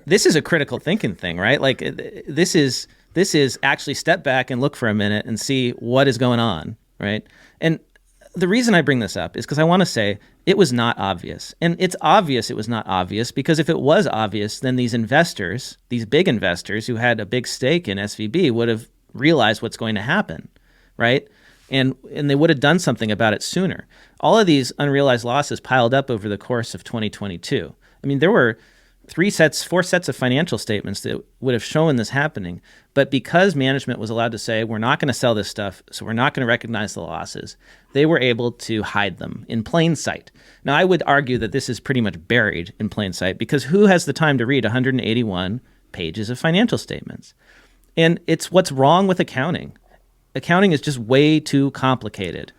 this is a critical thinking thing, right? Like this is actually step back and look for a minute and see what is going on, right? And the reason I bring this up is because I want to say it was not obvious. And it's obvious it was not obvious because if it was obvious, then these investors, these big investors who had a big stake in SVB would have realized what's going to happen, right? And they would have done something about it sooner. All of these unrealized losses piled up over the course of 2022. I mean, there were four sets of financial statements that would have shown this happening. But because management was allowed to say, we're not going to sell this stuff, so we're not going to recognize the losses, they were able to hide them in plain sight. Now, I would argue that this is pretty much buried in plain sight because who has the time to read 181 pages of financial statements? And it's what's wrong with accounting. Accounting is just way too complicated.